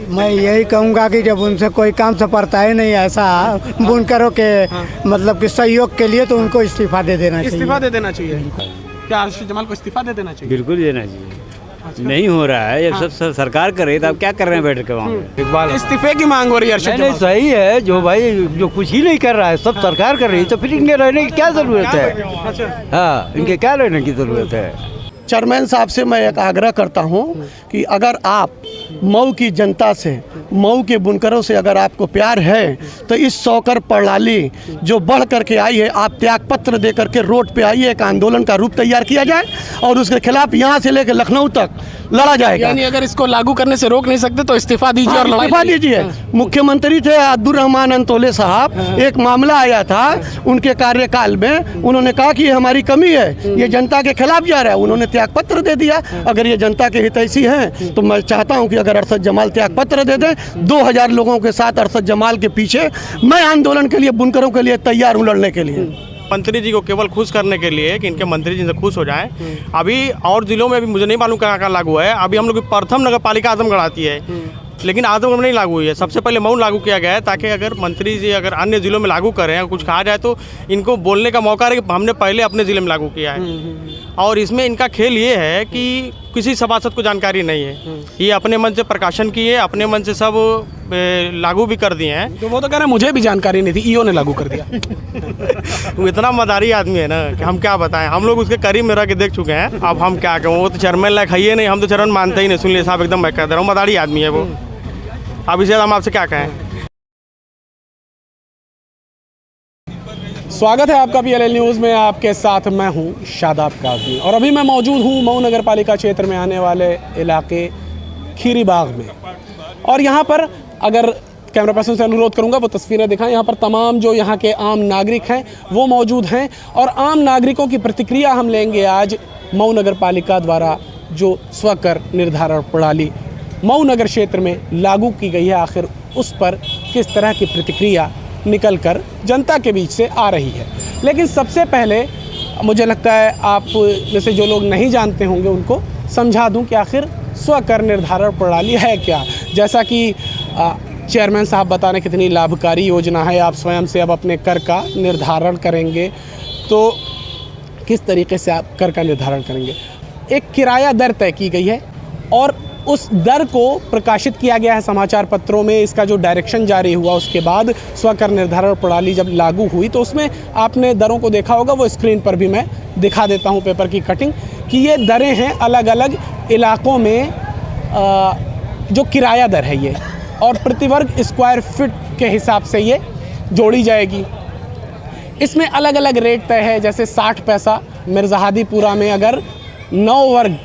मैं यही कहूँगा कि जब उनसे कोई काम सपरता है नहीं ऐसा बुनकरों के मतलब कि सहयोग के लिए, तो उनको इस्तीफा दे देना चाहिए। इस्तीफा दे देना चाहिए। क्या आशीष जमाल को इस्तीफा दे देना चाहिए? बिल्कुल देना चाहिए। नहीं हो रहा है, जब सब सरकार कर रही है, तो अब क्या कर रहे हैं बैठ के वहाँ पे? इकबाल इस्तीफे की मांग हो रही है अर्शद नहीं जमाल। सही है, जो भाई जो कुछ ही नहीं कर रहा है, सब सरकार कर रही है, तो फिर इनके रहने की क्या जरूरत है? हाँ, इनके क्या रहने की जरूरत है? चेयरमैन साहब से मैं एक आग्रह करता हूं कि अगर आप मऊ की जनता से, मऊ के बुनकरों से अगर आपको प्यार है, तो इस सौकर प्रणाली जो बढ़ करके आई है, आप त्याग पत्र दे करके रोड पे आइए, एक आंदोलन का रूप तैयार किया जाए और उसके खिलाफ यहाँ से लेकर लखनऊ तक लड़ा जाएगा। यानी अगर इसको लागू करने से रोक नहीं सकते तो इस्तीफा दीजिए और लड़ाई इस्तीफा दीजिए। मुख्यमंत्री थे अब्दुल रहमान अंतोले साहब, एक मामला आया था उनके कार्यकाल में, उन्होंने कहा कि ये हमारी कमी है, ये जनता के खिलाफ जा रहा है, उन्होंने त्याग पत्र दे दिया। अगर ये जनता के हितैषी हैं तो मैं चाहता हूं कि अगर अरशद जमाल त्याग पत्र दे दें, 2000 लोगों के साथ अरशद जमाल के पीछे मैं आंदोलन के लिए, बुनकरों के लिए तैयार हूं लड़ने के लिए। मंत्री जी को केवल खुश करने के लिए कि इनके मंत्री जी से खुश हो जाएं। अभी और जिलों में भी मुझे नहीं मालूम कहाँ लागू है। अभी हम लोग की प्रथम नगर पालिका आजमगढ़ आती है, लेकिन आजमगढ़ में नहीं लागू हुई है। सबसे पहले मऊ लागू किया गया है, ताकि अगर मंत्री जी अगर अन्य जिलों में लागू करें और कुछ कहा जाए तो इनको बोलने का मौका रहे कि हमने पहले अपने ज़िले में लागू किया है। और इसमें इनका खेल ये है कि किसी सभासद को जानकारी नहीं है, ये अपने मन से प्रकाशन किए, अपने मन से सब लागू भी कर दिए हैं। तो वो तो कह रहे हैं मुझे भी जानकारी नहीं थी, ईओ ने लागू कर दिया। वो इतना मदारी आदमी है ना कि हम क्या बताएं, हम लोग उसके करीब में रह के देख चुके हैं। अब हम क्या कहें, वो तो चेयरमैन लायक है ही नहीं, हम तो चेयरमैन मानते ही नहीं। सुन लिए साहब, एकदम मैं कह दे रहा हूँ, मदारी आदमी है वो। अब इसे हम आपसे क्या कहें। स्वागत है आपका PLL न्यूज़ में, आपके साथ मैं हूं शादाब काज़मी और अभी मैं मौजूद हूं मऊ नगर पालिका क्षेत्र में आने वाले इलाके खीरी बाग में। और यहां पर अगर कैमरा पर्सन से अनुरोध करूंगा वो तस्वीरें दिखाएं। यहाँ पर तमाम जो यहाँ के आम नागरिक हैं वो मौजूद हैं और आम नागरिकों की प्रतिक्रिया हम लेंगे आज मऊ नगर पालिका द्वारा जो स्वकर निर्धारण प्रणाली मऊ नगर क्षेत्र में लागू की गई है, आखिर उस पर किस तरह की प्रतिक्रिया निकल कर जनता के बीच से आ रही है। लेकिन सबसे पहले मुझे लगता है आप में से जो लोग नहीं जानते होंगे उनको समझा दूं कि आखिर स्वकर निर्धारण प्रणाली है क्या। जैसा कि चेयरमैन साहब बता रहे कितनी लाभकारी योजना है, आप स्वयं से अब अपने कर का निर्धारण करेंगे तो किस तरीके से आप कर का निर्धारण करेंगे। एक किराया दर तय की गई है और उस दर को प्रकाशित किया गया है समाचार पत्रों में। इसका जो डायरेक्शन जारी हुआ उसके बाद स्वकर निर्धारण प्रणाली जब लागू हुई तो उसमें आपने दरों को देखा होगा, वो स्क्रीन पर भी मैं दिखा देता हूं पेपर की कटिंग, कि ये दरें हैं अलग अलग इलाकों में जो किराया दर है ये, और प्रतिवर्ग स्क्वायर फिट के हिसाब से ये जोड़ी जाएगी। इसमें अलग अलग रेट तय है, जैसे 60 पैसा मिर्ज़ाहादीपुरा में अगर 9 वर्ग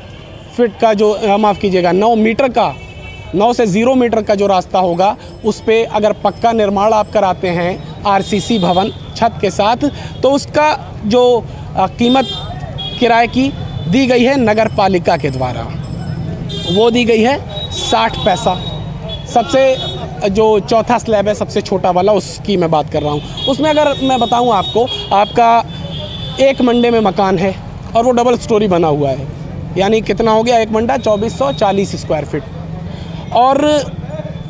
फिट का जो माफ़ कीजिएगा 9 मीटर का, 9 से 0 मीटर का जो रास्ता होगा उस पे अगर पक्का निर्माण आप कराते हैं RCC भवन छत के साथ, तो उसका जो कीमत किराए की दी गई है नगर पालिका के द्वारा, वो दी गई है 60 पैसा। सबसे जो चौथा स्लैब है सबसे छोटा वाला, उसकी मैं बात कर रहा हूँ। उसमें अगर मैं बताऊँ आपको, आपका एक मंडे में मकान है और वो डबल स्टोरी बना हुआ है, यानी कितना हो गया एक मंडा 2440 स्क्वायर फिट, और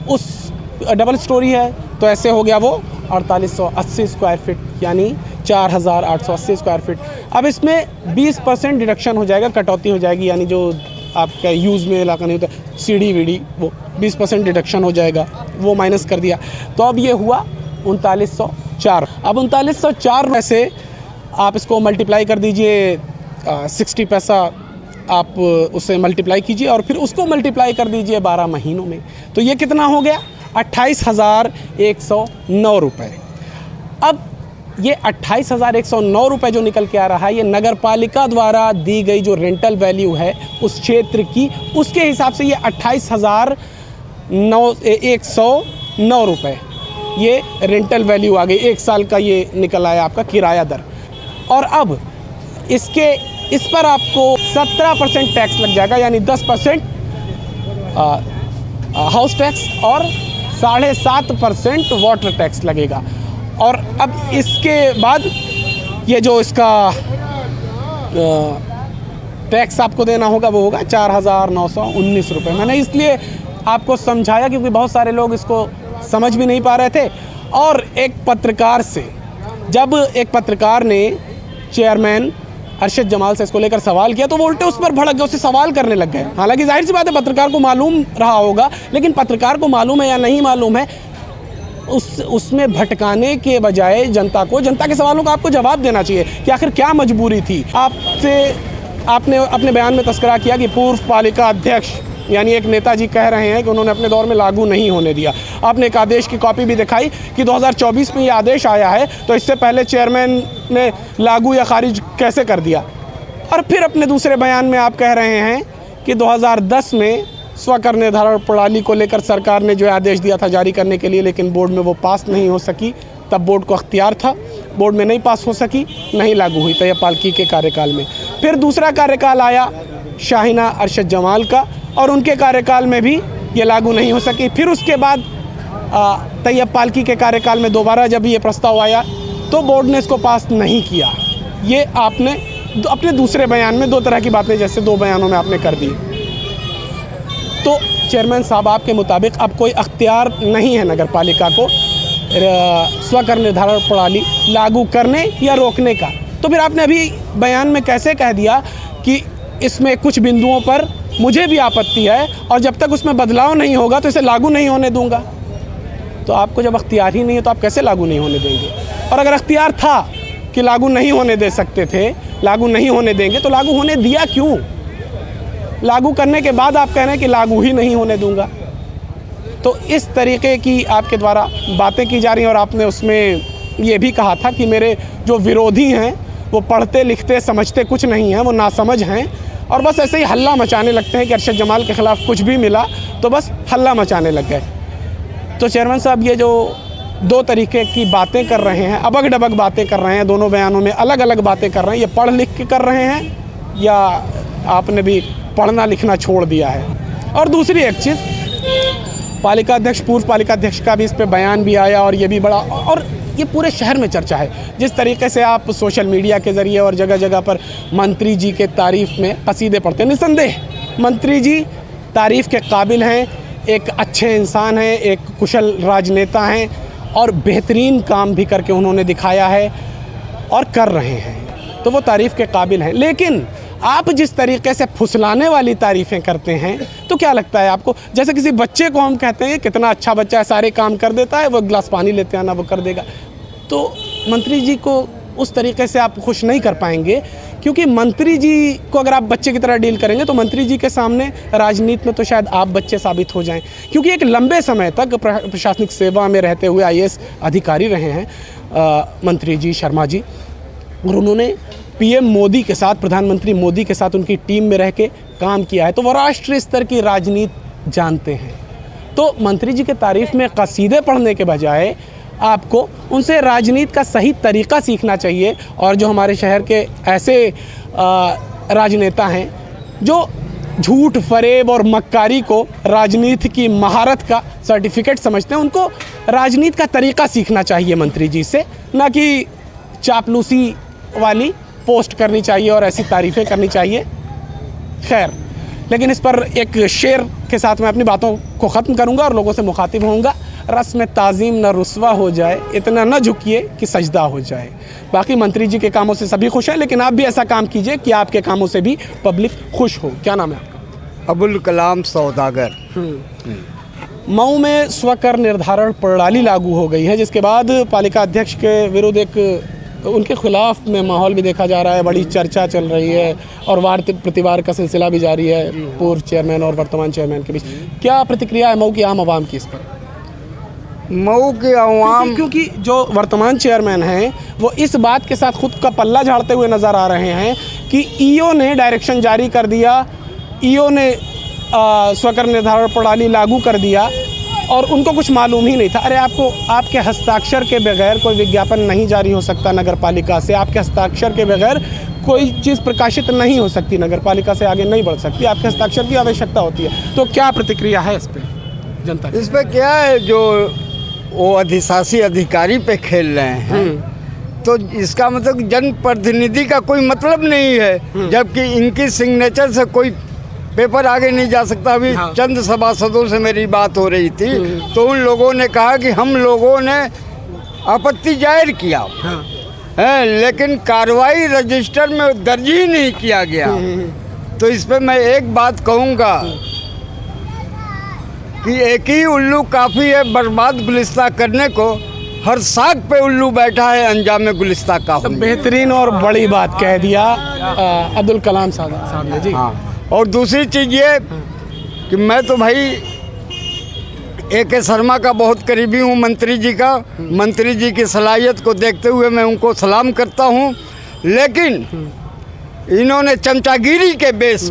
उस डबल स्टोरी है तो ऐसे हो गया वो 4880 स्क्वायर फिट, यानी 4880 स्क्वायर फिट। अब इसमें 20% डिडक्शन हो जाएगा, कटौती हो जाएगी, यानी जो आपका यूज़ में इलाका नहीं होता सीढ़ी वीढ़ी, वो 20% डिडक्शन हो जाएगा, वो माइनस कर दिया। तो अब ये हुआ 3904। अब 3904 में से आप इसको मल्टीप्लाई कर दीजिए, 60 पैसा आप उससे मल्टीप्लाई कीजिए और फिर उसको मल्टीप्लाई कर दीजिए 12 महीनों में, तो ये कितना हो गया 28,109 रुपये। अब ये 28,109 रुपये जो निकल के आ रहा है, ये नगर पालिका द्वारा दी गई जो रेंटल वैल्यू है उस क्षेत्र की, उसके हिसाब से ये 28,109 रुपये ये रेंटल वैल्यू आ गई। एक साल का ये निकल आया आपका किराया दर। और अब इस पर आपको 17% टैक्स लग जाएगा, यानी 10% हाउस टैक्स और 7.5% वाटर टैक्स लगेगा। और अब इसके बाद ये जो इसका टैक्स आपको देना होगा वो होगा 4,919 रुपये। मैंने इसलिए आपको समझाया, क्योंकि बहुत सारे लोग इसको समझ भी नहीं पा रहे थे। और एक पत्रकार से, जब एक पत्रकार ने चेयरमैन अरशद जमाल से इसको लेकर सवाल किया तो वो उल्टे उस पर भड़क गए, उससे सवाल करने लग गए। हालांकि जाहिर सी बात है पत्रकार को मालूम रहा होगा, लेकिन पत्रकार को मालूम है या नहीं मालूम है, उसमें भटकाने के बजाय जनता के सवालों का आपको जवाब देना चाहिए कि आखिर क्या मजबूरी थी। आपने अपने बयान में तस्करा किया कि पूर्व पालिका अध्यक्ष यानी एक नेताजी कह रहे हैं कि उन्होंने अपने दौर में लागू नहीं होने दिया। आपने एक आदेश की कॉपी भी दिखाई कि 2024 में ये आदेश आया है, तो इससे पहले चेयरमैन ने लागू या खारिज कैसे कर दिया। और फिर अपने दूसरे बयान में आप कह रहे हैं कि 2010 में स्वकर निर्धारण प्रणाली को लेकर सरकार ने जो आदेश दिया था जारी करने के लिए, लेकिन बोर्ड में वो पास नहीं हो सकी। तब बोर्ड को अख्तियार था, बोर्ड में नहीं पास हो सकी, नहीं लागू हुई तैयब पालकी के कार्यकाल में। फिर दूसरा कार्यकाल आया शाहिना अरशद जमाल का, और उनके कार्यकाल में भी ये लागू नहीं हो सकी। फिर उसके बाद तैयब पालकी के कार्यकाल में दोबारा जब ये प्रस्ताव आया तो बोर्ड ने इसको पास नहीं किया। ये आपने अपने दूसरे बयान में 2 तरह की बातें जैसे 2 बयानों में आपने कर दी। तो चेयरमैन साहब, आपके मुताबिक अब कोई अख्तियार नहीं है नगर पालिका को स्वकर निर्धारण प्रणाली लागू करने या रोकने का, तो फिर आपने अभी बयान में कैसे कह दिया कि इसमें कुछ बिंदुओं पर मुझे भी आपत्ति है और जब तक उसमें बदलाव नहीं होगा तो इसे लागू नहीं होने दूंगा। तो आपको जब अख्तियार ही नहीं है तो आप कैसे लागू नहीं होने देंगे? और अगर अख्तियार था कि लागू नहीं होने दे सकते थे, लागू नहीं होने देंगे, तो लागू होने दिया क्यों? लागू करने के बाद आप कह रहे हैं कि लागू ही नहीं होने दूंगा। तो इस तरीके की आपके द्वारा बातें की जा रही हैं। और आपने उसमें ये भी कहा था कि मेरे जो विरोधी हैं वो पढ़ते लिखते समझते कुछ नहीं हैं, वो नासमझ हैं और बस ऐसे ही हल्ला मचाने लगते हैं कि अरशद जमाल के ख़िलाफ़ कुछ भी मिला तो बस हल्ला मचाने लग गए। तो चेयरमैन साहब, ये जो 2 तरीके की बातें कर रहे हैं, अबग डबग बातें कर रहे हैं, दोनों बयानों में अलग अलग बातें कर रहे हैं, ये पढ़ लिख के कर रहे हैं या आपने भी पढ़ना लिखना छोड़ दिया है? और दूसरी एक चीज़, पालिका अध्यक्ष, पूर्व पालिका अध्यक्ष का भी इस पर बयान भी आया और ये भी बड़ा, और ये पूरे शहर में चर्चा है। जिस तरीके से आप सोशल मीडिया के ज़रिए और जगह जगह पर मंत्री जी के तारीफ़ में कसीदे पढ़ते हैं, निस्संदेह मंत्री जी तारीफ़ के काबिल हैं, एक अच्छे इंसान हैं, एक कुशल राजनेता हैं और बेहतरीन काम भी करके उन्होंने दिखाया है और कर रहे हैं, तो वो तारीफ़ के काबिल हैं। लेकिन आप जिस तरीके से फुसलाने वाली तारीफ़ें करते हैं, तो क्या लगता है आपको, जैसे किसी बच्चे को हम कहते हैं कितना अच्छा बच्चा है, सारे काम कर देता है, वो गिलास पानी लेते आना वो कर देगा, तो मंत्री जी को उस तरीके से आप खुश नहीं कर पाएंगे, क्योंकि मंत्री जी को अगर आप बच्चे की तरह डील करेंगे तो मंत्री जी के सामने राजनीति में तो शायद आप बच्चे साबित हो जाएं, क्योंकि एक लंबे समय तक प्रशासनिक सेवा में रहते हुए IAS अधिकारी रहे हैं मंत्री जी शर्मा जी, और उन्होंने PM मोदी के साथ, प्रधानमंत्री मोदी के साथ उनकी टीम में रह के काम किया है, तो वो राष्ट्रीय स्तर की राजनीति जानते हैं। तो मंत्री जी के तारीफ़ में कसीदे पढ़ने के बजाय आपको उनसे राजनीति का सही तरीका सीखना चाहिए। और जो हमारे शहर के ऐसे राजनेता हैं जो झूठ, फरेब और मक्कारी को राजनीति की महारत का सर्टिफिकेट समझते हैं, उनको राजनीति का तरीका सीखना चाहिए मंत्री जी से, ना कि चापलूसी वाली पोस्ट करनी चाहिए और ऐसी तारीफ़ें करनी चाहिए। खैर, लेकिन इस पर एक शेर के साथ मैं अपनी बातों को ख़त्म करूंगा और लोगों से मुखातिब होऊंगा। रस्म ताज़ीम न रुस्वा हो जाए, इतना न झुकिए कि सजदा हो जाए। बाकी मंत्री जी के कामों से सभी खुश हैं, लेकिन आप भी ऐसा काम कीजिए कि आपके कामों से भी पब्लिक खुश हो। क्या नाम है आपका? अबुल कलाम सौदागर। मऊ में स्वकर निर्धारण प्रणाली लागू हो गई है, जिसके बाद पालिका अध्यक्ष के विरुद्ध एक उनके खिलाफ में माहौल भी देखा जा रहा है, बड़ी चर्चा चल रही है और वार प्रतिवार का सिलसिला भी जारी है पूर्व चेयरमैन और वर्तमान चेयरमैन के बीच। क्या प्रतिक्रिया है मऊ की आम आवाम की इस पर? मऊ के आवाम, क्योंकि जो वर्तमान चेयरमैन हैं वो इस बात के साथ खुद का पल्ला झाड़ते हुए नज़र आ रहे हैं कि ईओ ने डायरेक्शन जारी कर दिया, ईओ ने स्वकर निर्धारण प्रणाली लागू कर दिया और उनको कुछ मालूम ही नहीं था। अरे आपको, आपके हस्ताक्षर के बगैर कोई विज्ञापन नहीं जारी हो सकता नगर पालिका से, आपके हस्ताक्षर के बगैर कोई चीज़ प्रकाशित नहीं हो सकती, नगर पालिका से आगे नहीं बढ़ सकती, आपके हस्ताक्षर की आवश्यकता होती है। तो क्या प्रतिक्रिया है इस पर जनता की? इस पर क्या है, जो वो अधिशासी अधिकारी पे खेल रहे हैं, तो इसका मतलब जनप्रतिनिधि का कोई मतलब नहीं है, जबकि इनकी सिग्नेचर से कोई पेपर आगे नहीं जा सकता। अभी चंद सभासदों से मेरी बात हो रही थी तो उन लोगों ने कहा कि हम लोगों ने आपत्ति जाहिर किया है, लेकिन कार्रवाई रजिस्टर में दर्ज ही नहीं किया गया। तो इस पे मैं एक बात कहूँगा कि एक ही उल्लू काफ़ी है बर्बाद गुलिस्ता करने को, हर साग पे उल्लू बैठा है अंजाम में गुलिस्ता का। बेहतरीन और बड़ी बात कह दिया अब्दुल कलाम साहब ने जी। हाँ, और दूसरी चीज़ ये कि मैं तो भाई A.K. शर्मा का बहुत करीबी हूँ, मंत्री जी का। मंत्री जी की सलाहियत को देखते हुए मैं उनको सलाम करता हूँ, लेकिन इन्होंने चमचागिरी के बेस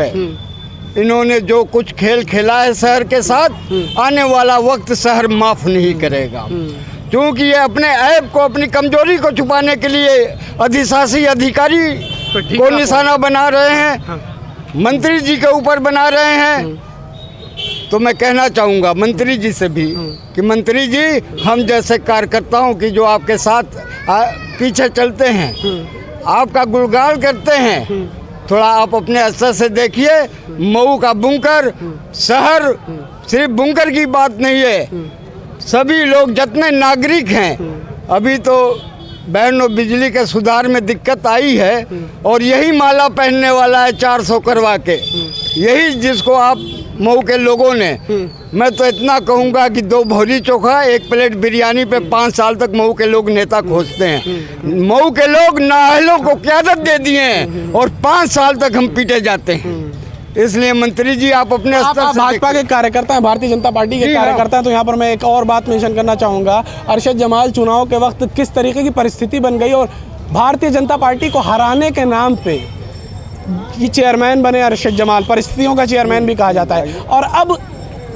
पे इन्होंने जो कुछ खेल खेला है शहर के साथ, आने वाला वक्त शहर माफ़ नहीं करेगा। क्योंकि ये अपने ऐब को, अपनी कमजोरी को छुपाने के लिए अधिशासी अधिकारी को निशाना बना रहे हैं, मंत्री जी के ऊपर बना रहे हैं। तो मैं कहना चाहूँगा मंत्री जी से भी कि मंत्री जी, हम जैसे कार्यकर्ताओं की जो आपके साथ पीछे चलते हैं, आपका गुणगान करते हैं, थोड़ा आप अपने असर से देखिए। मऊ का बुंकर शहर सिर्फ बुंकर की बात नहीं है, सभी लोग जितने नागरिक हैं, अभी तो बहनों बिजली के सुधार में दिक्कत आई है और यही माला पहनने वाला है 400 करवा के, यही जिसको आप मऊ के लोगों ने, मैं तो इतना कहूँगा कि 2 भौरी चोखा 1 प्लेट बिरयानी पे 5 साल तक मऊ के लोग नेता खोजते हैं। मऊ के लोग नाअहलों को क़यादत दे दिए हैं और 5 साल तक हम पीटे जाते हैं। इसलिए मंत्री जी आप अपने स्तर से भाजपा के कार्यकर्ता हैं, भारतीय जनता पार्टी के कार्यकर्ता हैं, तो यहाँ पर मैं एक और बात मेंशन करना चाहूँगा। अरशद जमाल चुनाव के वक्त किस तरीके की परिस्थिति बन गई और भारतीय जनता पार्टी को हराने के नाम पे ये चेयरमैन बने अरशद जमाल, परिस्थितियों का चेयरमैन भी कहा जाता है, और अब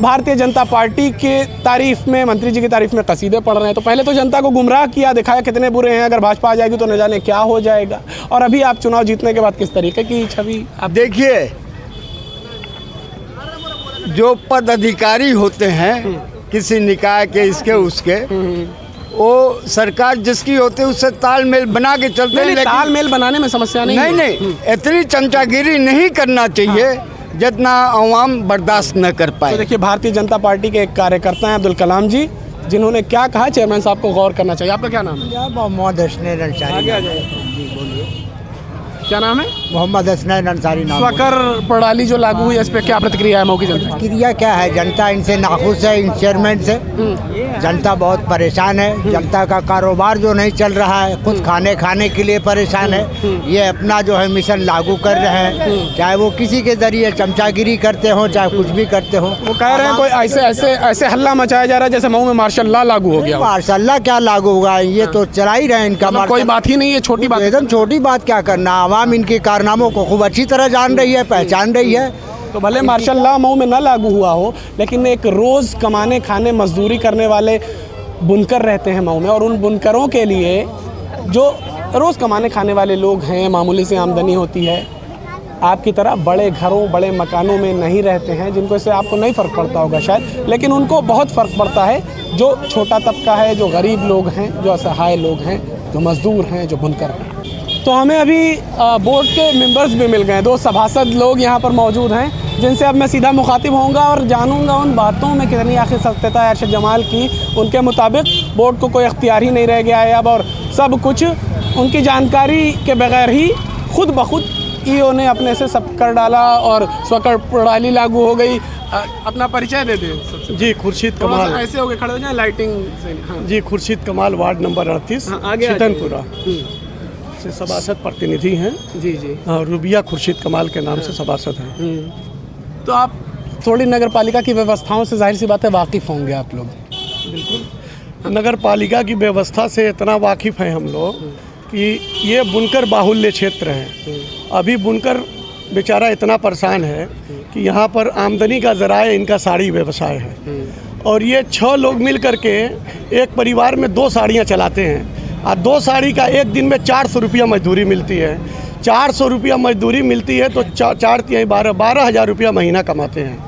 भारतीय जनता पार्टी के तारीफ में, मंत्री जी की तारीफ में कसीदे पढ़ रहे हैं। तो पहले तो जनता को गुमराह किया, दिखाया कितने बुरे हैं, अगर भाजपा आ जाएगी तो न जाने क्या हो जाएगा, और अभी आप चुनाव जीतने के बाद किस तरीके की छवि आप देखिए। जो पद अधिकारी होते हैं किसी निकाय के, इसके उसके, वो सरकार जिसकी होती है उससे तालमेल बना के चलते हैं। तालमेल बनाने में समस्या नहीं, इतनी चमचागिरी नहीं करना चाहिए जितना अवाम बर्दाश्त न कर पाए। तो देखिए, भारतीय जनता पार्टी के एक कार्यकर्ता हैं अब्दुल कलाम जी, जिन्होंने क्या कहा, चेयरमैन साहब को गौर करना चाहिए। आपका क्या नाम है? मोहम्मद हसनैन अंसारी। क्या नाम है? मोहम्मद हसनैन अंसारी नाम। स्वकर प्रणाली जो लागू हुई है, इस पर क्या प्रतिक्रिया है मऊ की जनता? प्रतिक्रिया क्या है, जनता इनसे नाखुश है, इन चेयरमैन से। जनता बहुत परेशान है, जनता का कारोबार जो नहीं चल रहा है, खुद खाने के लिए परेशान है। ये अपना जो है मिशन लागू कर रहे हैं, चाहे वो किसी के जरिए चमचागिरी करते हो, चाहे कुछ भी करते हो। वो कह रहे हैं कोई ऐसे हल्ला मचाया जा रहा है जैसे मऊ में मार्शल लॉ लागू हो गया। मार्शल लॉ क्या लागू होगा, ये तो चला ही रहे हैं इनका। कोई बात ही नहीं है, छोटी बात, एकदम छोटी बात क्या करना। आवाम इनके कारनामों को खूब अच्छी तरह जान रही है, पहचान रही है। तो भले मार्शल लॉ मऊ में न लागू हुआ हो, लेकिन एक रोज़ कमाने खाने मजदूरी करने वाले बुनकर रहते हैं मऊ में, और उन बुनकरों के लिए जो रोज़ कमाने खाने वाले लोग हैं, मामूली सी आमदनी होती है, आपकी तरह बड़े घरों बड़े मकानों में नहीं रहते हैं, जिनको इससे आपको नहीं फ़र्क पड़ता होगा शायद, लेकिन उनको बहुत फ़र्क पड़ता है। जो छोटा तबका है, जो गरीब लोग हैं, जो असहाय लोग हैं, जो मज़दूर हैं, जो बुनकर हैं। तो हमें अभी बोर्ड के मेंबर्स भी मिल गए, 2 सभासद लोग यहाँ पर मौजूद हैं, जिनसे अब मैं सीधा मुखातिब होऊंगा और जानूंगा उन बातों में कितनी आखिर सत्यता है अरशद जमाल की। उनके मुताबिक बोर्ड को कोई अख्तियार ही नहीं रह गया है अब, और सब कुछ उनकी जानकारी के बगैर ही खुद ब खुद ईओ ने अपने से सब कर डाला और स्वकर प्रणाली लागू हो गई। अपना परिचय दे दें। जी, खुर्शीद कमाल। ऐसे हो गए, खड़े हो जाए लाइटिंग से। हाँ। जी, खुर्शीद कमाल, वार्ड नंबर 38, छितनपुरा से सभासद प्रतिनिधि हैं। जी जी। रुबिया खुर्शीद कमाल के नाम से सभासद हैं। तो आप थोड़ी नगर पालिका की व्यवस्थाओं से जाहिर सी बात है वाकिफ़ होंगे आप लोग। बिल्कुल, नगर पालिका की व्यवस्था से इतना वाकिफ़ हैं हम लोग कि ये बुनकर बाहुल्य क्षेत्र है। अभी बुनकर बेचारा इतना परेशान है कि यहाँ पर आमदनी का ज़राए इनका साड़ी व्यवसाय है, और ये 6 लोग मिल करके एक परिवार में 2 साड़ियाँ चलाते हैं, और 2 साड़ी का एक दिन में 400 रुपया मजदूरी मिलती है। 400 रुपया मजदूरी मिलती है तो 12,000 रुपया महीना कमाते हैं।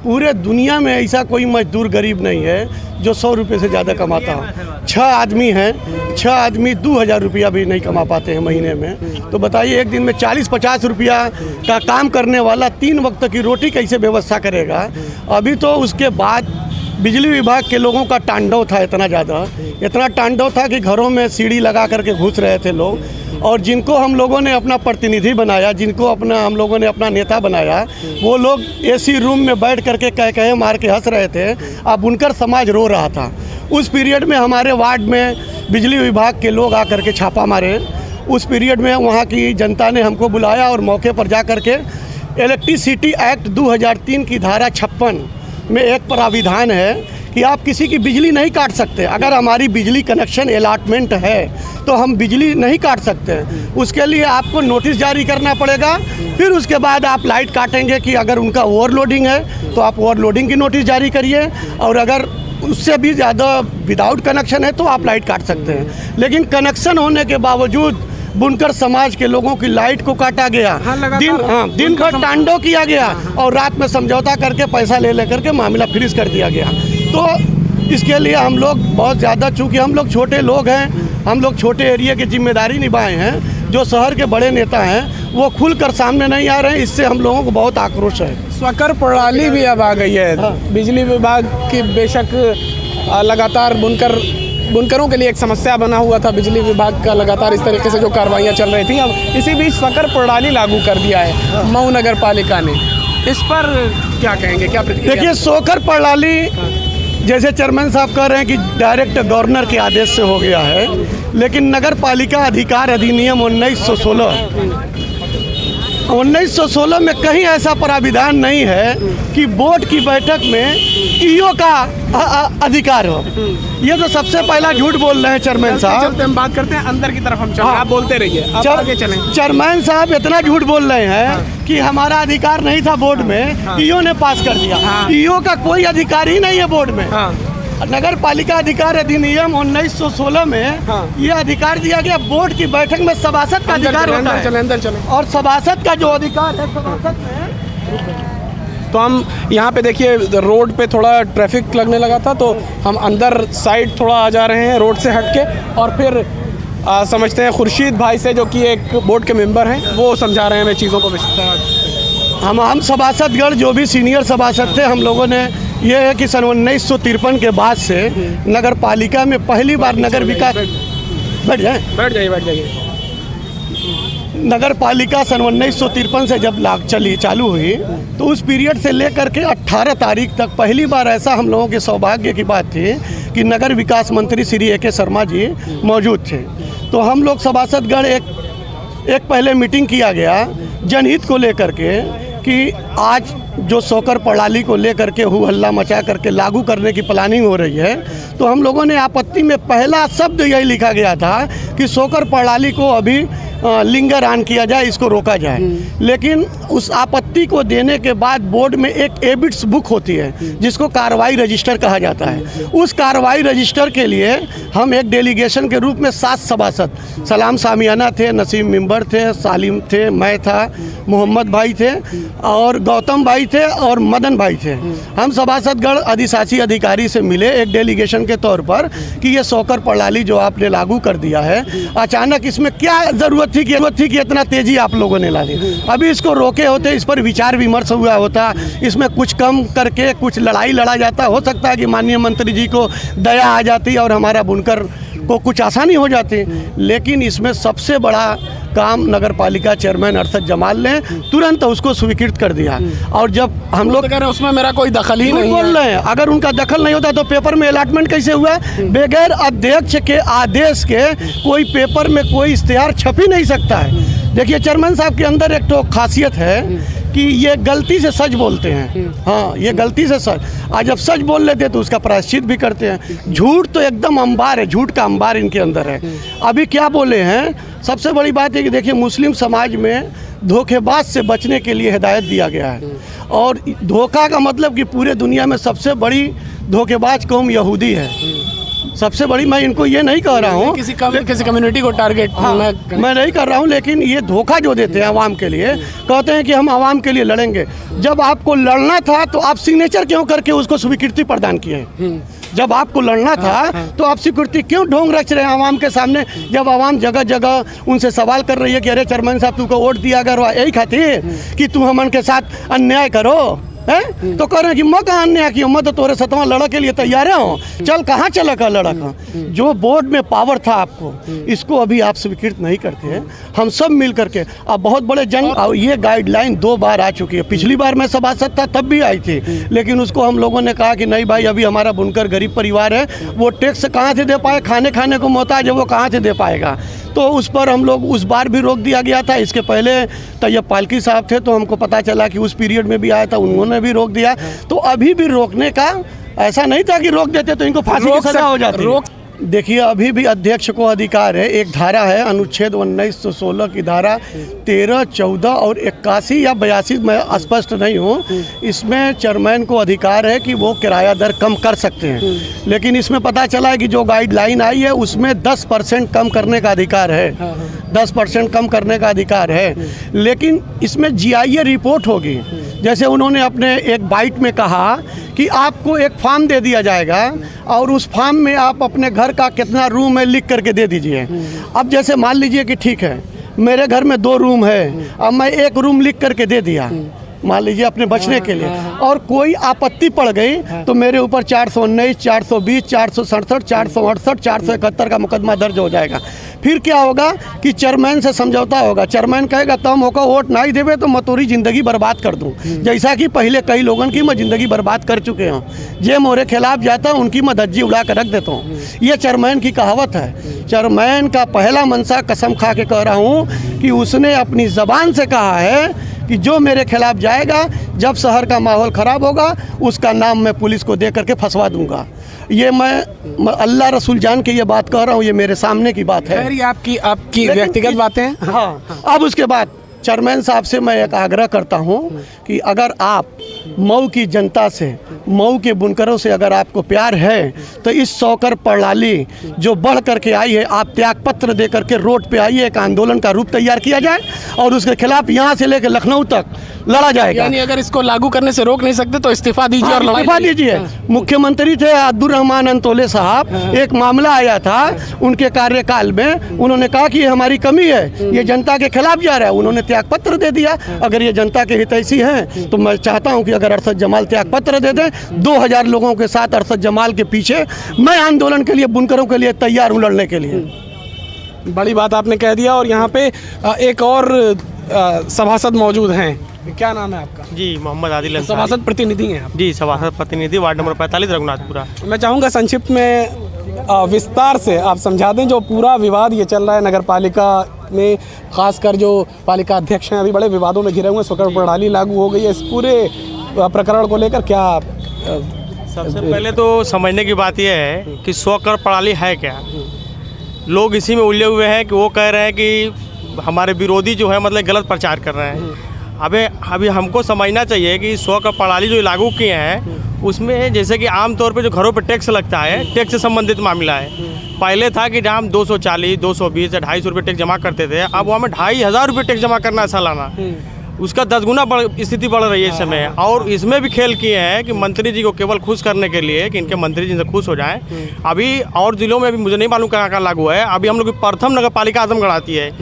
पूरे दुनिया में ऐसा कोई मजदूर गरीब नहीं है जो 100 रुपये से ज़्यादा कमाता हो। 6 आदमी हैं, 6 आदमी 2000 रुपया भी नहीं कमा पाते हैं महीने में। तो बताइए एक दिन में 40-50 रुपया का काम करने वाला 3 वक्त की रोटी कैसे व्यवस्था करेगा। अभी तो उसके बाद बिजली विभाग के लोगों का तांडव था, इतना तांडव था कि घरों में सीढ़ी लगा करके घुस रहे थे लोग। और जिनको हम लोगों ने अपना प्रतिनिधि बनाया, जिनको हम लोगों ने अपना नेता बनाया, वो लोग एसी रूम में बैठ करके कह मार के हंस रहे थे। अब बुनकर समाज रो रहा था। उस पीरियड में हमारे वार्ड में बिजली विभाग के लोग आकर के छापा मारे। उस पीरियड में वहाँ की जनता ने हमको बुलाया और मौके पर जा कर के इलेक्ट्रिसिटी एक्ट 2003 की धारा 56 में एक प्राविधान है कि आप किसी की बिजली नहीं काट सकते। अगर हमारी बिजली कनेक्शन अलॉटमेंट है तो हम बिजली नहीं काट सकते। उसके लिए आपको नोटिस जारी करना पड़ेगा, फिर उसके बाद आप लाइट काटेंगे कि अगर उनका ओवरलोडिंग है तो आप ओवरलोडिंग की नोटिस जारी करिए, और अगर उससे भी ज़्यादा विदाउट कनेक्शन है तो आप लाइट काट सकते हैं। लेकिन कनेक्शन होने के बावजूद बुनकर समाज के लोगों की लाइट को काटा गया। दिन भर तांडव किया गया और रात में समझौता करके पैसा ले लेकर के मामला फ्रीज कर दिया गया। तो इसके लिए हम लोग बहुत ज़्यादा, चूँकि हम लोग छोटे लोग हैं, हम लोग छोटे एरिया की जिम्मेदारी निभाए हैं। जो शहर के बड़े नेता हैं वो खुलकर सामने नहीं आ रहे हैं, इससे हम लोगों को बहुत आक्रोश है। स्वकर प्रणाली भी अब आ गई है। बिजली विभाग की बेशक लगातार बुनकरों के लिए एक समस्या बना हुआ था, बिजली विभाग का लगातार इस तरीके से जो कार्रवाइयाँ चल रही थी। अब इसी बीच स्वकर प्रणाली लागू कर दिया है मऊ नगर पालिका ने। इस पर क्या कहेंगे, क्या प्रतिक्रिया? देखिए, स्वकर प्रणाली जैसे चेयरमैन साहब कह रहे हैं कि डायरेक्ट गवर्नर के आदेश से हो गया है, लेकिन नगर पालिका अधिकार अधिनियम 1916 में कहीं ऐसा प्राविधान नहीं है कि बोर्ड की बैठक में ईओ का अधिकार हो। ये तो सबसे पहला झूठ बोल रहे हैं चेयरमैन साहब। हम बात करते हैं अंदर की तरफ, हम चलें, आप बोलते रहिए, आप आगे चलें। चेयरमैन साहब इतना झूठ बोल रहे हैं कि हमारा अधिकार नहीं था बोर्ड में, ईओ ने पास कर दिया। ईओ का कोई अधिकार ही नहीं है बोर्ड में। नगर पालिका अधिकार अधिनियम 1916 में ये अधिकार दिया गया, बोर्ड की बैठक में सभासद का अधिकार होता है। अंदर चलें। और सभासद का जो अधिकार है, सभासद में तो हम यहाँ पे देखिए रोड पे थोड़ा ट्रैफिक लगने लगा था, तो हम अंदर साइड थोड़ा आ जा रहे हैं रोड से हट के, और फिर समझते हैं खुर्शीद भाई से, जो कि एक बोर्ड के मेंबर हैं, वो समझा रहे हैं हमें चीज़ों को विस्तार। हम सभासदगण जो भी सीनियर सभासद थे, हम लोगों ने ये है कि सन 1953 के बाद से नगर पालिका में पहली बार नगर विकास बैठ जाइए नगर पालिका सन 1953 से जब चालू हुई, तो उस पीरियड से लेकर के 18 तारीख तक पहली बार ऐसा हम लोगों के सौभाग्य की बात थी कि नगर विकास मंत्री श्री A.K. शर्मा जी मौजूद थे। तो हम लोग सभासदगण एक पहले मीटिंग किया गया जनहित को लेकर के कि आज जो स्वकर प्रणाली को लेकर के हु हल्ला मचा करके लागू करने की प्लानिंग हो रही है, तो हम लोगों ने आपत्ति में पहला शब्द यही लिखा गया था कि स्वकर प्रणाली को अभी लिंगर ऑन किया जाए, इसको रोका जाए। लेकिन उस आपत्ति को देने के बाद बोर्ड में एक एबिट्स बुक होती है जिसको कार्रवाई रजिस्टर कहा जाता है। उस कार्रवाई रजिस्टर के लिए हम एक डेलीगेशन के रूप में 7 सभासद, सलाम सामियाना थे, नसीम मिंबर थे, सालिम थे, मैं था, मोहम्मद भाई थे और गौतम भाई थे और मदन भाई थे। हम सभासदगण अधिशासी अधिकारी से मिले एक डेलीगेशन के तौर पर कि ये स्वकर प्रणाली जो आपने लागू कर दिया है, अचानक इसमें क्या ज़रूरत थी कि इतना तेजी आप लोगों ने ला दी। अभी इसको रोके होते, इस पर विचार विमर्श हुआ होता, इसमें कुछ कम करके कुछ लड़ाई लड़ा जाता, हो सकता है कि माननीय मंत्री जी को दया आ जाती और हमारा बुनकर को कुछ आसानी हो जाती। लेकिन इसमें सबसे बड़ा काम नगर पालिका चेयरमैन अरशद जमाल ने तुरंत उसको स्वीकृत कर दिया। और जब हम लोग कह रहे हैं उसमें मेरा कोई दखल ही नहीं बोल रहे हैं, अगर उनका दखल नहीं होता तो पेपर में अलॉटमेंट कैसे हुआ? बगैर अध्यक्ष के आदेश के कोई पेपर में कोई इश्तेहार छप ही नहीं सकता है। देखिए, चेयरमैन साहब के अंदर एक तो खासियत है कि ये गलती से सच बोलते हैं। हाँ, ये गलती से सच, आज जब सच बोल लेते हैं तो उसका प्रायश्चित भी करते हैं। झूठ तो एकदम अंबार है, झूठ का अंबार इनके अंदर है। अभी क्या बोले हैं, सबसे बड़ी बात है कि देखिए मुस्लिम समाज में धोखेबाज से बचने के लिए हिदायत दिया गया है। और धोखा का मतलब कि पूरे दुनिया में सबसे बड़ी धोखेबाज कौम यहूदी है, सबसे बड़ी। मैं इनको ये नहीं कह रहा हूँ किसी कम्युनिटी को टारगेट मैं नहीं कर रहा हूँ, लेकिन ये धोखा जो देते हैं आवाम के लिए, कहते हैं कि हम आवाम के लिए लड़ेंगे। जब आपको लड़ना था तो आप सिग्नेचर क्यों करके उसको स्वीकृति प्रदान किए? जब आपको लड़ना था तो आप सिक्योरिटी क्यों ढोंग रच रहे हैं आवाम के सामने, जब आवाम जगह जगह उनसे सवाल कर रही है कि अरे चेयरमैन साहब तुमको वोट दिया अगर यही खातिर कि तुम हमन के साथ अन्याय करो है, तो कह रहे हैं कि मैं कहाँ अन्याय की, मैं तो तोरे सतवा लड़ा के लिए तैयार हो, चल कहाँ चला का लड़ा का। जो बोर्ड में पावर था आपको, इसको अभी आप स्वीकृत नहीं करते हैं। हम सब मिल करके अब बहुत बड़े जंग, ये गाइडलाइन 2 बार आ चुकी है। पिछली बार मैं सभासद था तब भी आई थी, लेकिन उसको हम लोगों ने कहा कि नहीं भाई, अभी हमारा बुनकर गरीब परिवार है, वो टैक्स कहाँ से दे पाए, खाने को मोहताज है, वो कहाँ से दे पाएगा। तो उस पर हम लोग उस बार भी रोक दिया गया था। इसके पहले तैयब पालकी साहब थे, तो हमको पता चला कि उस पीरियड में भी आया था, उन्होंने भी रोक दिया। तो अभी भी रोकने का ऐसा नहीं था कि रोक देते तो इनको फांसी की सजा हो जाती। देखिए, अभी भी अध्यक्ष को अधिकार है, एक धारा है अनुच्छेद 1916 की धारा 13, 14 और 81 या 82, मैं स्पष्ट नहीं हूँ, इसमें चेयरमैन को अधिकार है कि वो किराया दर कम कर सकते हैं। लेकिन इसमें पता चला है कि जो गाइडलाइन आई है उसमें 10% कम करने का अधिकार है, 10% कम करने का अधिकार है। लेकिन इसमें GIA रिपोर्ट होगी। जैसे उन्होंने अपने एक बाइट में कहा कि आपको एक फॉर्म दे दिया जाएगा और उस फॉर्म में आप अपने घर का कितना रूम है लिख करके दे दीजिए। अब जैसे मान लीजिए कि ठीक है, मेरे घर में 2 रूम है, अब मैं 1 रूम लिख करके दे दिया मान लीजिए अपने बचने के लिए, और कोई आपत्ति पड़ गई तो मेरे ऊपर 419, 420, 467, 468, 471 का मुकदमा दर्ज हो जाएगा। फिर क्या होगा कि चेयरमैन से समझौता होगा। चेयरमैन कहेगा तम होकर वोट नहीं देवे तो मैं तोरी ज़िंदगी बर्बाद कर दूं, जैसा कि पहले कई लोगों की मैं ज़िंदगी बर्बाद कर चुके हूँ। जे मोरे खिलाफ जाता हूँ उनकी मैं धज्जी उड़ा कर रख देता हूँ। ये चेयरमैन की कहावत है। चेयरमैन का पहला मनसा, कसम खा के कह रहा हूँ कि उसने अपनी ज़बान से कहा है कि जो मेरे खिलाफ जाएगा, जब शहर का माहौल ख़राब होगा उसका नाम मैं पुलिस को दे करके फंसवा दूंगा। ये मैं अल्लाह रसूल जान के ये बात कह रहा हूँ, ये मेरे सामने की बात है। ये आपकी व्यक्तिगत बातें हैं। हाँ, अब उसके बाद चेयरमैन साहब से मैं एक आग्रह करता हूँ कि अगर आप मऊ की जनता से, मऊ के बुनकरों से अगर आपको प्यार है तो इस सौकर प्रणाली जो बढ़ करके आई है, आप त्याग पत्र दे करके रोड पे आइए, एक आंदोलन का रूप तैयार किया जाए और उसके खिलाफ यहाँ से लेकर लखनऊ तक लड़ा जाएगा। यानी अगर इसको लागू करने से रोक नहीं सकते तो इस्तीफा दीजिए और इस्तीफा दीजिए। मुख्यमंत्री थे अब्दुल रहमान अंतोले साहब, एक मामला आया था उनके कार्यकाल में, उन्होंने कहा कि ये हमारी कमी है, ये जनता के खिलाफ जा रहा है, उन्होंने त्याग पत्र दे दिया। अगर ये जनता के हितैषी हैं तो मैं चाहता हूं कि अगर अरशद जमाल त्याग पत्र दे दें, 2000 लोगों के साथ अरशद जमाल के पीछे मैं आंदोलन के लिए, बुनकरों के लिए तैयार हूँ लड़ने के लिए। बड़ी बात आपने कह दिया। और यहाँ पे एक और सभासद मौजूद हैं, क्या नाम है आपका? जी, मोहम्मद आदिल अंसारी। सभासद प्रतिनिधि हैं आप? जी, सभासद प्रतिनिधि, वार्ड नंबर 45, रघुनाथपुरा। मैं चाहूँगा संक्षिप्त में विस्तार से आप समझा दें जो पूरा विवाद ये चल रहा है नगर पालिका में, खासकर जो पालिका अध्यक्ष हैं अभी बड़े विवादों में घिरे हुए हैं, स्वकर प्रणाली लागू हो गई है, इस पूरे प्रकरण को लेकर क्या? सबसे पहले तो समझने की बात यह है कि स्वकर प्रणाली है क्या। लोग इसी में उलझे हुए हैं कि वो कह रहे हैं कि हमारे विरोधी जो है मतलब गलत प्रचार कर रहे हैं। अभी हमको समझना चाहिए कि स्वकर प्रणाली जो लागू किए हैं उसमें जैसे कि आमतौर पे जो घरों पे टैक्स लगता है, टैक्स से संबंधित मामला है। पहले था कि जहाँ हम 240, 220 या 250 रुपये टैक्स जमा करते थे, अब वो हमें 2500 रुपये टैक्स जमा करना है सालाना। उसका 10 गुना स्थिति बढ़ रही है इस समय। और इसमें भी खेल किए हैं कि मंत्री जी को केवल खुश करने के लिए कि इनके मंत्री जी से खुश हो जाएं। अभी और जिलों में भी मुझे नहीं मालूम कहाँ कहाँ लागू है। अभी हम लोग की प्रथम नगर पालिका आजमगढ़ आती है,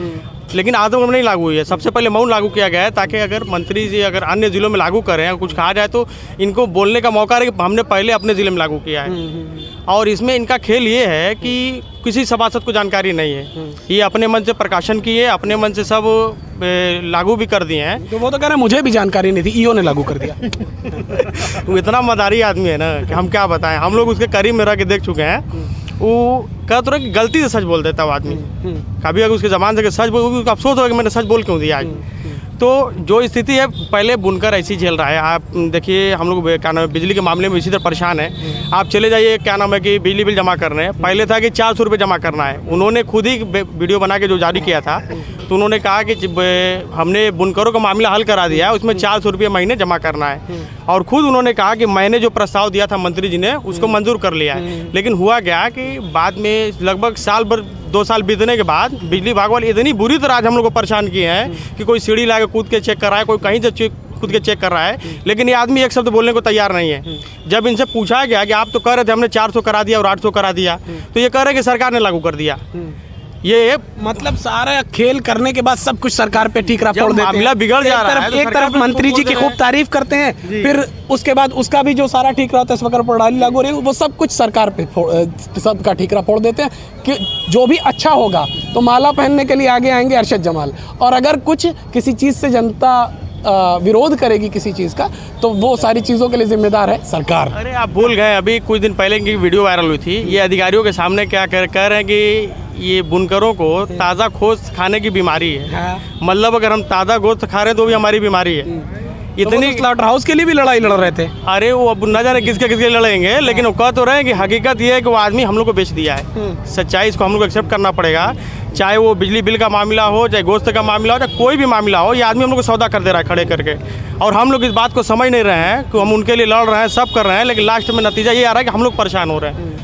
लेकिन आजमगढ़ में नहीं लागू हुई है। सबसे पहले मऊ लागू किया गया है ताकि अगर मंत्री जी अगर अन्य जिलों में लागू करें, कुछ कहा जाए तो इनको बोलने का मौका रहे कि हमने पहले अपने ज़िले में लागू किया है। और इसमें इनका खेल ये है कि किसी सभासद को जानकारी नहीं है, ये अपने मन से प्रकाशन किए, अपने मन से सब लागू भी कर दिए हैं। तो वो तो कह रहे हैं मुझे भी जानकारी नहीं थी, ईओ ने लागू कर दिया। वो इतना मदारी आदमी है ना कि हम क्या बताएं। हम लोग उसके करीब में रह के देख चुके हैं। वो कहते रहे कि गलती से सच बोल देता है आदमी। कभी अगर उसके ज़बान से सच बोल, अफसोस होगा कि मैंने सच बोल क्यों दिया आज। तो जो स्थिति है, पहले बुनकर ऐसी झेल रहा है। आप देखिए, हम लोग क्या नाम है बिजली के मामले में इसी तरह परेशान है। आप चले जाइए, क्या नाम है कि बिजली बिल जमा करने हैं, पहले था कि 400 रुपये जमा करना है। उन्होंने खुद ही वीडियो बना के जो जारी किया था, तो उन्होंने कहा कि हमने बुनकरों का मामला हल करा दिया है, उसमें 400 रुपये महीने जमा करना है। और खुद उन्होंने कहा कि मैंने जो प्रस्ताव दिया था मंत्री जी ने उसको मंजूर कर लिया है। लेकिन हुआ क्या कि बाद में लगभग साल भर 2 साल बीतने के बाद बिजली विभाग वाले इतनी बुरी तरह आज हम लोग को परेशान किए हैं कि कोई सीढ़ी ला के कूद के चेक कराए, कोई कहीं से चेक खुद के चेक कर रहा है, लेकिन ये आदमी एक शब्द बोलने को तैयार नहीं है। जब इनसे पूछा गया कि आप तो कह रहे थे हमने 400 करा दिया और 800 करा दिया, तो ये कह रहे हैं कि सरकार ने लागू कर दिया। ये मतलब सारा खेल करने के बाद सब कुछ सरकार पे ठीकरा जब फोड़ देते हैं। मामला बिगड़ जा रहा है तो एक सरकार तरफ पे मंत्री जी बोल की रहे खूब हैं। तारीफ करते हैं, फिर उसके बाद उसका भी जो सारा ठीकरा होता है, स्वकर प्रणाली लागू हो रही है, वो सब कुछ सरकार पे सबका ठीकरा फोड़ देते हैं कि जो भी अच्छा होगा तो माला पहनने के लिए आगे आएंगे अरशद जमाल, और अगर कुछ किसी चीज़ से जनता विरोध करेगी किसी चीज़ का, तो वो सारी चीज़ों के लिए जिम्मेदार है सरकार। अरे आप भूल गए, अभी कुछ दिन पहले इनकी वीडियो वायरल हुई थी, ये अधिकारियों के सामने क्या कह रहे हैं कि ये बुनकरों को ताज़ा गोश्त खाने की बीमारी है। मतलब अगर हम ताज़ा गोश्त खा रहे हैं तो भी हमारी बीमारी है। इतनी स्लॉटर हाउस के लिए भी लड़ाई लड़ रहे थे। अरे वो अब न जाने किसके किसके लड़ेंगे, लेकिन वो कह तो रहे हैं कि हकीकत ये है कि वो आदमी हम लोग को बेच दिया है। सच्चाई इसको हम लोग को एक्सेप्ट करना पड़ेगा, चाहे वो बिजली बिल का मामला हो, चाहे गोश्त का मामला हो, चाहे कोई भी मामला हो, ये आदमी हम लोग को सौदा कर दे रहा है खड़े करके। और हम लोग इस बात को समझ नहीं रहे हैं कि हम उनके लिए लड़ रहे हैं, सब कर रहे हैं, लेकिन लास्ट में नतीजा ये आ रहा है कि हम लोग परेशान हो रहे हैं।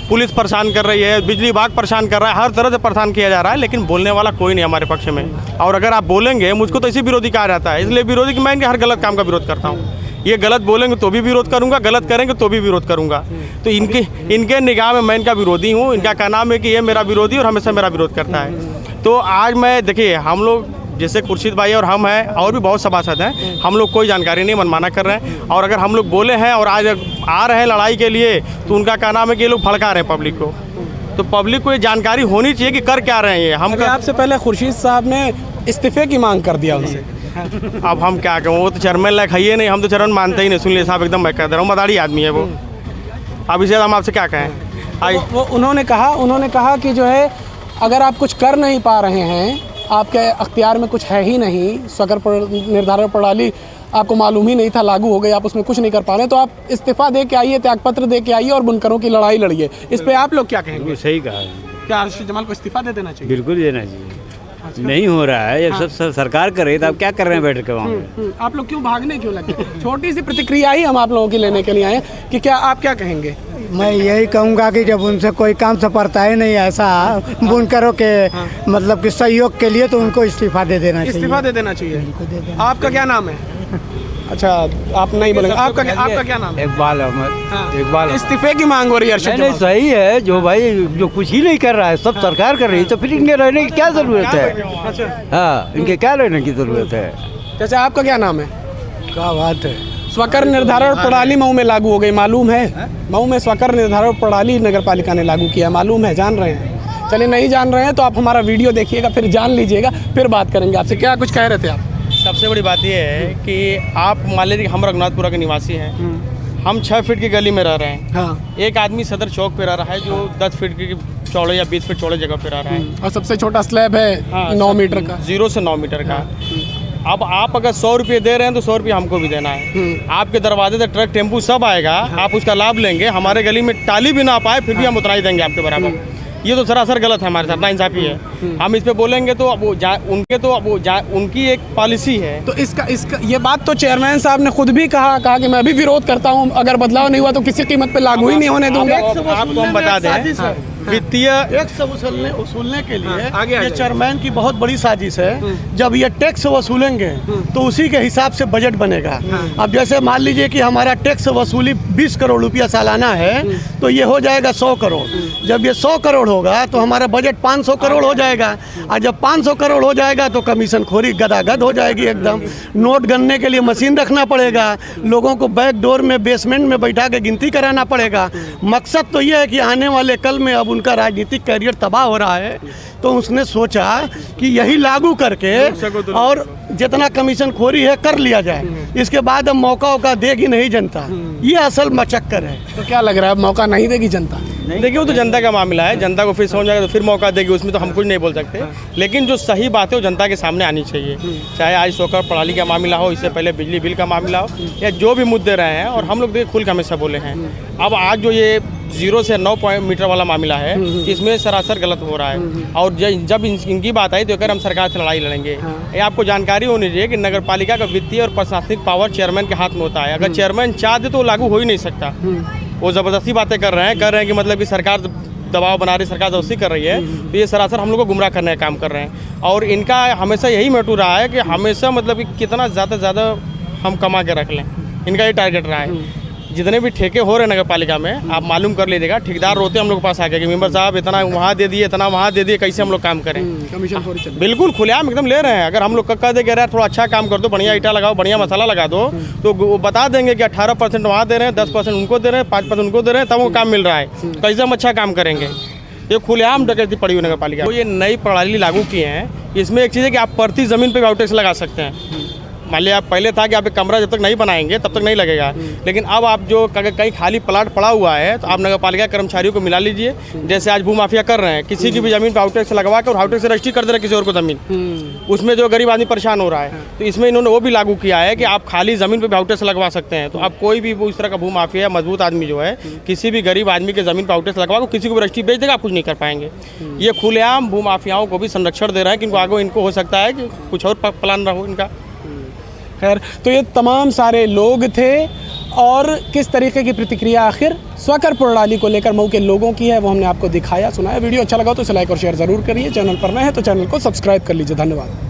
पुलिस परेशान कर रही है, बिजली विभाग परेशान कर रहा है, हर तरह से परेशान किया जा रहा है, लेकिन बोलने वाला कोई नहीं हमारे पक्ष में। और अगर आप बोलेंगे, मुझको तो इसी विरोधी कहा जाता है, इसलिए विरोधी कि मैं इनके हर गलत काम का विरोध करता हूँ। ये गलत बोलेंगे तो भी विरोध करूँगा, गलत करेंगे तो भी विरोध करूँगा। तो इनके निगाह में मैं इनका विरोधी हूँ। इनका क्या नाम है कि ये मेरा विरोधी और हमेशा मेरा विरोध करता है। तो आज मैं देखिए, हम लोग जैसे खुर्शीद भाई और हम हैं और भी बहुत सभासद हैं, हम लोग कोई जानकारी नहीं मनमाना कर रहे हैं। और अगर हम लोग बोले हैं और आज आ रहे हैं लड़ाई के लिए, तो उनका क्या नाम है कि ये लोग भड़का रहे हैं पब्लिक को। तो पब्लिक को ये जानकारी होनी चाहिए कि कर क्या रहे हैं ये। हम आपसे पहले खुर्शीद साहब ने इस्तीफे की मांग कर दिया उनसे। अब हम क्या कहें, वो तो चेयरमैन लायक है ही नहीं, हम तो चेयरमैन मानते ही नहीं। सुन लिए साहब, एकदम मैं कह दे रहा हूँ, मदारी आदमी है वो। अब इसे हम आपसे क्या कहें। वो उन्होंने कहा कि जो है, अगर आप कुछ कर नहीं पा रहे हैं, आपके अख्तियार में कुछ है ही नहीं, स्वकर निर्धारण प्रणाली आपको मालूम ही नहीं था लागू हो गई, आप उसमें कुछ नहीं कर पा रहे, तो आप इस्तीफा दे के आइए, त्यागपत्र दे के आइए और बुनकरों की लड़ाई लड़िए। इस पे आप लोग क्या कहेंगे? सही कहा है। क्या अरशद जमाल को इस्तीफा दे देना चाहिए? बिल्कुल देना चाहिए। नहीं हो रहा है, जब सब सरकार कर रही है तो आप क्या कर रहे हैं बैठ के वहाँ पे? आप लोग क्यों भागने क्यों लगे? छोटी सी प्रतिक्रिया ही हम आप लोगों की लेने के लिए आए हैं कि क्या आप क्या कहेंगे? मैं यही कहूँगा कि जब उनसे कोई काम सपरता ही नहीं ऐसा बुनकरों के मतलब कि सहयोग के लिए, तो उनको इस्तीफा दे देना चाहिए। इस्तीफा दे देना चाहिए। आपका क्या नाम है? अच्छा, आप नहीं बोलेंगे। आपका क्या नाम है? इकबाल अहमद। इकबाल इस्तीफे की मांग हो रही है अरशद नहीं, जमाल। सही है। जो भाई जो कुछ ही नहीं कर रहा है, सब सरकार कर रही है, तो फिर इनके रहने की क्या जरूरत है? अच्छा, हाँ, इनके क्या रहने की जरूरत है? जैसे आपका क्या नाम है? क्या बात है। स्वकर निर्धारण प्रणाली मऊ में लागू हो गई, मालूम है? मऊ में स्वकर निर्धारण प्रणाली नगर पालिका ने लागू किया, मालूम है? जान रहे हैं? चलिए, नहीं जान रहे हैं तो आप हमारा वीडियो देखिएगा, फिर जान लीजिएगा, फिर बात करेंगे आपसे। क्या कुछ कह रहे थे आप? सबसे बड़ी बात यह है कि आप मान लीजिए हम रघुनाथपुरा के निवासी हैं, हम 6 फीट की गली में रह रहे हैं। हाँ। एक आदमी सदर चौक पे रह रहा है जो 10 फीट की चौड़े या 20 फीट चौड़े जगह पे रह रहा है। और सबसे छोटा स्लैब है 9 मीटर का, 0 से 9 मीटर का। अब आप अगर 100 रुपये दे रहे हैं तो 100 रुपये हमको भी देना है। आपके दरवाजे से ट्रक टेम्पू सब आएगा, आप उसका लाभ लेंगे। हमारे गली में टाली भी ना पाए, फिर भी हम उतना ही देंगे आपके बराबर। ये तो सरासर गलत है, हमारे साथ नाइंसाफी है। हम इस पे बोलेंगे तो अब उनकी एक पॉलिसी है। तो इसका ये बात तो चेयरमैन साहब ने खुद भी कहा कि मैं भी विरोध करता हूँ, अगर बदलाव नहीं हुआ तो किसी कीमत पे लागू ही नहीं होने दूंगा। आपको हम बता दें, वित्तीय टैक्स वसूलने के लिए ये चेयरमैन की बहुत बड़ी साजिश है। जब ये टैक्स वसूलेंगे तो उसी के हिसाब से बजट बनेगा। अब जैसे मान लीजिए कि हमारा टैक्स वसूली 20 करोड़ रुपया सालाना है, तो ये हो जाएगा 100 करोड़। जब ये 100 करोड़ होगा तो हमारा बजट 500 करोड़ हो जाएगा। और जब 500 करोड़ हो जाएगा तो कमीशन खोरी गदागद हो जाएगी एकदम। नोट गनने के लिए मशीन रखना पड़ेगा, लोगों को बैक डोर में बेसमेंट में बैठा के गिनती कराना पड़ेगा। मकसद तो ये है कि आने वाले कल में अब उनका राजनीतिक करियर तबाह हो रहा है, तो उसने सोचा कि यही लागू करके और जितना कमीशन खोरी है कर लिया जाए। इसके बाद अब मौका देगी नहीं जनता, ये असल मचक्कर है। तो क्या लग रहा है, अब मौका नहीं देगी जनता? देखिए, वो तो जनता का मामला है, जनता को फिर समझ जाएगा तो फिर मौका देगी, उसमें तो हम कुछ नहीं बोल सकते। लेकिन जो सही बात है वो जनता के सामने आनी चाहिए। चाहे आज स्वकर प्रणाली का मामला हो, इससे पहले बिजली बिल का मामला हो, या जो भी मुद्दे रहे हैं, और हम लोग देखिए खुल के हमेशा बोले हैं। अब आज जो ये 0 से 9 मीटर वाला मामला है, इसमें सरासर गलत हो रहा है। और जब इनकी बात आई तो अगर हम सरकार से लड़ाई लड़ेंगे। ये आपको जानकारी होनी चाहिए कि नगर पालिका का वित्तीय और प्रशासनिक पावर चेयरमैन के हाथ में होता है। अगर चेयरमैन चाह दे तो लागू हो ही नहीं सकता। वो ज़बरदस्ती बातें कर रहे हैं कि मतलब कि सरकार दबाव बना रही, सरकार ज़बरदस्ती कर रही है, तो ये सरासर हम लोग को गुमराह करने का काम कर रहे हैं। और इनका हमेशा यही मोटिव रहा है कि हमेशा मतलब कि कितना ज़्यादा हम कमा के रख लें, इनका ये टारगेट रहा है। जितने भी ठेके हो रहे हैं नगर पालिका में, आप मालूम कर लीजिएगा, ठेकेदार रोते हम लोग के पास आके कि मेंबर साहब इतना वहाँ दे दिए, इतना वहाँ दे दिए, कैसे हम लोग काम करें। कमीशन खोरी चल रही बिल्कुल खुलेआम एकदम ले रहे हैं। अगर हम लोग कह दे कह रहे हैं थोड़ा अच्छा काम कर दो, बढ़िया ईटा लगाओ, बढ़िया मसाला लगा दो, तो वो बता देंगे कि 18% वहाँ दे रहे हैं, 10% उनको दे रहे हैं, 5% उनको दे रहे हैं, तब वो काम मिल रहा है। कैसे हम अच्छा काम करेंगे। ये खुलेआम डकैती पड़ी हुई नगर पालिका। तो ये नई प्रणाली लागू किए हैं। इसमें एक चीज़ है कि आप प्रति ज़मीन पे भी आउट टैक्स लगा सकते हैं। मान लिया आप पहले था कि आप एक कमरा जब तक नहीं बनाएंगे तब तक नहीं लगेगा, लेकिन अब आप जो कहीं खाली प्लाट पड़ा हुआ है तो आप नगर पालिका कर्मचारियों को मिला लीजिए। जैसे आज भूमाफिया कर रहे हैं, किसी की भी ज़मीन पर आउट टैक्स लगवा के और आउट टैक्स से रजिस्ट्री कर दे रहे किसी और को ज़मीन, उसमें जो गरीब आदमी परेशान हो रहा है। तो इसमें इन्होंने वो भी लागू किया है कि आप खाली ज़मीन पर भी आउट टैक्स लगवा सकते हैं। तो आप कोई भी इस तरह का भूमाफिया मजबूत आदमी जो है, किसी भी गरीब आदमी के ज़मीन पर आउट टैक्स लगवा को किसी को भी रजिस्ट्री बेच देगा, आप कुछ नहीं कर पाएंगे। ये खुलेआम भूमाफियाओं को भी संरक्षण दे रहा है कि इनको आगे इनको हो सकता है कि कुछ और प्लान रहो इनका। खैर, तो ये तमाम सारे लोग थे और किस तरीके की प्रतिक्रिया आखिर स्वकर प्रणाली को लेकर मऊ के लोगों की है वो हमने आपको दिखाया सुनाया। वीडियो अच्छा लगा तो इसे लाइक और शेयर ज़रूर करिए। चैनल पर नए हैं तो चैनल को सब्सक्राइब कर लीजिए। धन्यवाद।